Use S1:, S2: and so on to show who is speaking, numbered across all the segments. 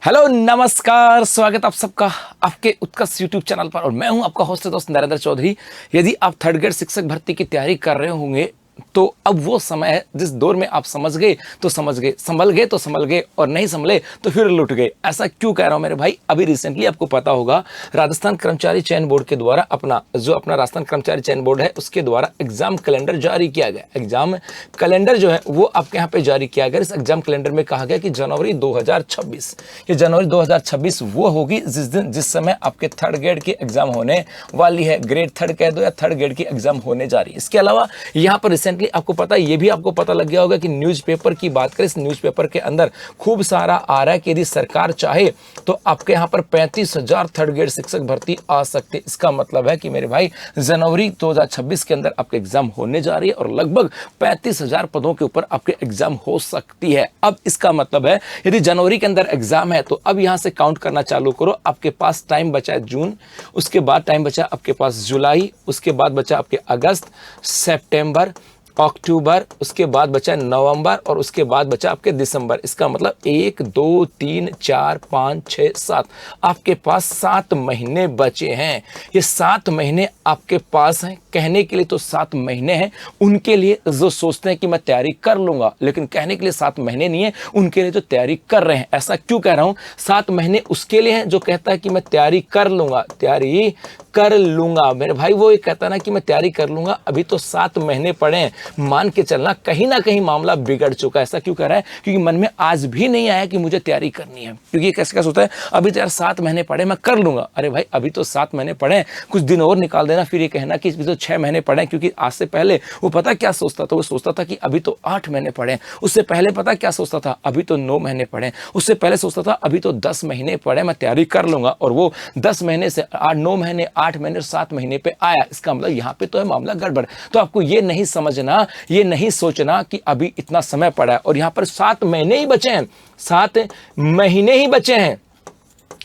S1: Hello नमस्कार, स्वागत आप सबका आपके उत्कर्ष यूट्यूब चैनल पर। और मैं हूं आपका होस्ट दोस्त नरेंद्र चौधरी। यदि आप थर्ड ग्रेड शिक्षक भर्ती की तैयारी कर रहे होंगे तो अब वो समय है जिस दौर में आप समझ गए तो समझ गए, संभल गए तो संभल गए, और नहीं संभले तो फिर लुट गए। ऐसा क्यों कह रहा हूं मेरे भाई? अभी रिसेंटली आपको पता होगा राजस्थान कर्मचारी चयन बोर्ड के द्वारा अपना राजस्थान कर्मचारी चयन बोर्ड है उसके द्वारा एग्जाम कैलेंडर जारी किया गया। एग्जाम कैलेंडर जो है वो आपके यहाँ पे जारी किया गया। इस एग्जाम कैलेंडर में कहा गया कि जनवरी 2026, ये जनवरी 2026 वो होगी जिस समय आपके थर्ड ग्रेड की एग्जाम होने वाली है। ग्रेड थर्ड कह दो या थर्ड ग्रेड की एग्जाम होने जा रही है। इसके अलावा यहाँ पर रिसेंटली आपको पता है, ये भी आपको पता लग गया होगा कि न्यूज़पेपर की बात करें, इस न्यूज़पेपर के अंदर खूब सारा आ रहा है कि यदि सरकार चाहे तो आपके यहाँ पर 35,000 थर्ड ग्रेड शिक्षक भर्ती आ सकती है। इसका मतलब है कि मेरे भाई जनवरी 2026 के अंदर आपके एग्जाम होने जा रही है और लगभग 35,000 पदों के ऊपर आपके एग्जाम हो सकती है। अब इसका मतलब है यदि जनवरी के अंदर एग्जाम है तो अब यहाँ से काउंट करना चालू करो। आपके पास टाइम बचा है जून, उसके बाद टाइम बचा आपके पास जुलाई, उसके बाद बचा आपके अगस्त, सितंबर, अक्टूबर, उसके बाद बचा नवंबर और उसके बाद बचा आपके दिसंबर। इसका मतलब 1 2 3 4 5 6 7 आपके पास 7 महीने बचे हैं। ये 7 महीने आपके पास हैं। कहने के लिए तो 7 महीने हैं उनके लिए जो सोचते हैं कि मैं तैयारी कर लूंगा, लेकिन कहने के लिए 7 महीने नहीं है उनके लिए जो तैयारी कर रहे हैं। ऐसा क्यों कह रहा हूं? 7 महीने उसके लिए हैं जो कहता है कि मैं तैयारी कर लूंगा, तैयारी कर लूंगा। मेरे भाई वो ये कहता है ना कि मैं तैयारी कर लूंगा, अभी तो 7 महीने पड़े हैं। मान के चलना कहीं ना कहीं मामला बिगड़ चुका है। ऐसा क्यों कह रहा है? क्योंकि मन में आज भी नहीं आया कि मुझे तैयारी करनी है। क्योंकि कैसे होता है, अभी तो यार 7 महीने पड़े मैं कर लूंगा। अरे भाई अभी तो 7 महीने पड़े हैं, कुछ दिन और निकाल देना, फिर ये कहना कि तो 6 महीने पड़े हैं। क्योंकि आज से पहले वो पता क्या सोचता था? वो सोचता था कि अभी तो 8 महीने पड़े हैं। उससे पहले पता क्या सोचता था? अभी तो 9 महीने पड़े हैं। उससे पहले सोचता था अभी तो 10 महीने पड़े, मैं तैयारी कर लूंगा। और वो 10 महीने से 9 महीने, 8 महीने, 7 महीने पे आया। इसका मतलब यहाँ पे तो है मामला गड़बड़। तो आपको ये नहीं समझना, ये नहीं सोचना कि अभी इतना समय पड़ा है और यहाँ पर 7 महीने ही बचे हैं, 7 महीने ही बचे हैं,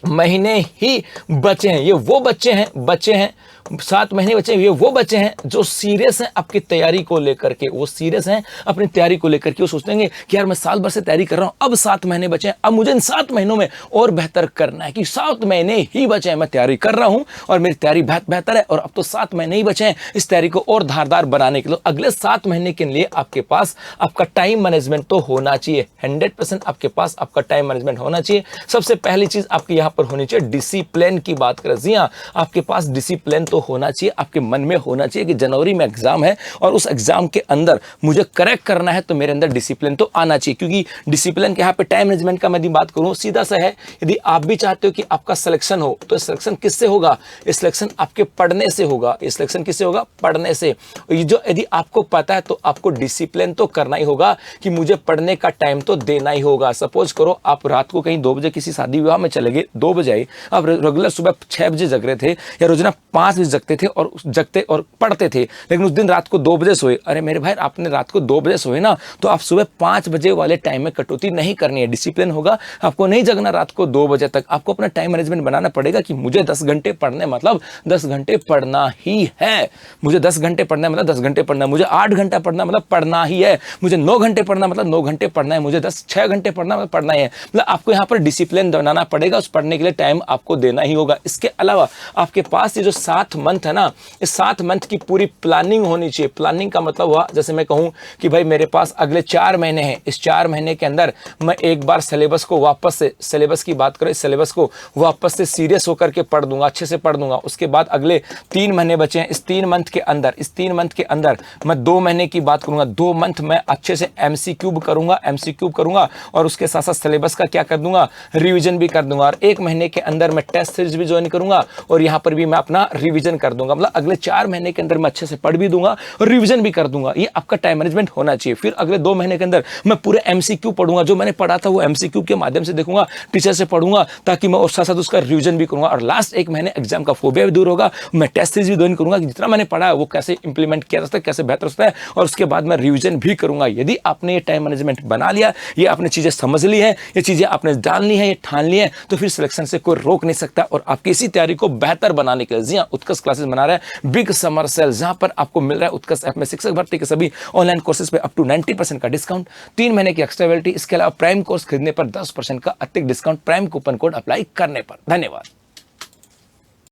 S1: महीने ही बचे हैं। ये वो बच्चे हैं 7 महीने बचे हैं। ये वो बच्चे हैं जो सीरियस हैं आपकी तैयारी को लेकर के, वो सीरियस हैं अपनी तैयारी को लेकर के। वो सोचते हैं कि यार मैं साल भर से तैयारी कर रहा हूं, अब 7 महीने बचे हैं, अब मुझे इन 7 महीनों में और बेहतर करना है कि 7 महीने ही बचे हैं, मैं तैयारी कर रहा हूं और मेरी तैयारी बेहतर है और अब तो 7 महीने ही बचे हैं इस तैयारी को और धारदार बनाने के लिए। अगले 7 महीने के लिए आपके पास आपका टाइम मैनेजमेंट तो होना चाहिए। 100% आपके पास आपका टाइम मैनेजमेंट होना चाहिए। सबसे पहली चीज आपकी यहाँ पर होनी चाहिए डिसिप्लिन की बात करें। जी हाँ, आपके पास डिसिप्लिन तो होना चाहिए, आपके मन में होना चाहिए कि जनवरी में एग्जाम है और उस एग्जाम के अंदर मुझे करेक्ट करना है तो मेरे अंदर डिसिप्लिन तो आना चाहिए। क्योंकि डिसिप्लिन के यहाँ पे टाइम मैनेजमेंट का मैं बात करूं, सीधा सा है, यदि आप भी चाहते हो कि आपका सिलेक्शन हो तो सिलेक्शन किससे होगा? सिलेक्शन आपके पढ़ने से होगा। सिलेक्शन किससे होगा? पढ़ने से। जो यदि आपको पता है तो आपको डिसिप्लिन तो करना ही होगा कि मुझे पढ़ने का टाइम तो देना ही होगा। सपोज करो आप रात को कहीं 2 बजे किसी शादी विवाह में चले गए, 2 बजे आप रेगुलर सुबह 6 बजे जग रहे थे या रोजाना 5 बजे जगते थे और जगते और पढ़ते थे, लेकिन उस दिन रात को 2 बजे सोए। अरे मेरे भाई आपने रात को 2 बजे सोए ना, तो आप सुबह 5 बजे वाले टाइम में कटौती नहीं करनी है। डिसिप्लिन होगा, आपको नहीं जगना रात को 2 बजे तक। आपको अपना टाइम मैनेजमेंट बनाना पड़ेगा कि मुझे 10 घंटे पढ़ने मतलब 10 घंटे पढ़ना ही है। मुझे 10 घंटे पढ़ना मतलब 10 घंटे पढ़ना है। मुझे 8 घंटा पढ़ना मतलब पढ़ना ही है। मुझे 9 घंटे पढ़ना मतलब 9 घंटे पढ़ना है। मुझे 6 घंटे पढ़ना मतलब पढ़ना ही है। मतलब आपको यहाँ पर डिसिप्लिन बनाना पड़ेगा, उस पढ़ने के लिए टाइम आपको देना ही होगा। इसके अलावा आपके पास ये जो 7 मंथ है ना, इस 7 मंथ की पूरी प्लानिंग होनी चाहिए। प्लानिंग का मतलब हुआ, जैसे मैं कहूं कि भाई मेरे पास अगले 4 महीने हैं, इस 4 महीने के अंदर मैं एक बार सिलेबस को वापस से, सिलेबस की बात करें, सिलेबस को वापस से सीरियस होकर के पढ़ दूंगा, अच्छे से पढ़ दूंगा। उसके बाद अगले 3 महीने बचे हैं, इस 3 मंथ के अंदर मैं 2 महीने की बात करूंगा। 2 मंथ मैं अच्छे से एमसीक्यू करूंगा और उसके साथ साथ सिलेबस का क्या कर दूंगा? रिविजन भी कर दूंगा। और 1 महीने के अंदर मैं टेस्ट सीरीज भी ज्वाइन करूंगा और यहाँ पर भी मैं अपना रिविजन कर दूंगा। मतलब अगले 4 महीने के अंदर मैं अच्छे से पढ़ भी दूंगा और रिवीजन भी कर दूंगा। ये आपका टाइम मैनेजमेंट होना चाहिए। फिर अगले 2 महीने के अंदर मैं पूरे एमसीक्यू पढ़ूंगा, जो मैंने पढ़ा था वो एमसीक्यू के माध्यम से देखूंगा, टीचर से पढ़ूंगा, ताकि मैं और साथ साथ उसका रिवीजन भी करूंगा। और लास्ट 1 महीने एग्जाम का फोबिया भी दूर होगा। मैं टेस्ट सीरीज भी ज्वाइन करूंगा कि जितना मैंने पढ़ा है वो कैसे इंप्लीमेंट किया जा सकता है, कैसे बेहतर होता है, और उसके बाद मैं रिवीजन भी करूंगा। यदि आपने ये टाइम मैनेजमेंट बना लिया, ये आपने चीजें समझ ली है, ये चीजें आपने जान ली है, ये ठान ली है, तो फिर सिलेक्शन से कोई रोक नहीं सकता और आपकी इसी तैयारी को बेहतर बनाने के लिए, जी हाँ, उत्कर्ष उत्कर्ष क्लासेस मना रहा है बिग समर सेल, जहां पर आपको मिल रहा है उत्कर्ष ऐप में शिक्षक भर्ती के सभी ऑनलाइन कोर्सेज पे अप टू 90% का डिस्काउंट, 3 महीने की एक्स्ट्रा वैलिडिटी। इसके अलावा प्राइम कोर्स खरीदने पर 10% का अतिरिक्त discount prime coupon code apply करने पर। धन्यवाद।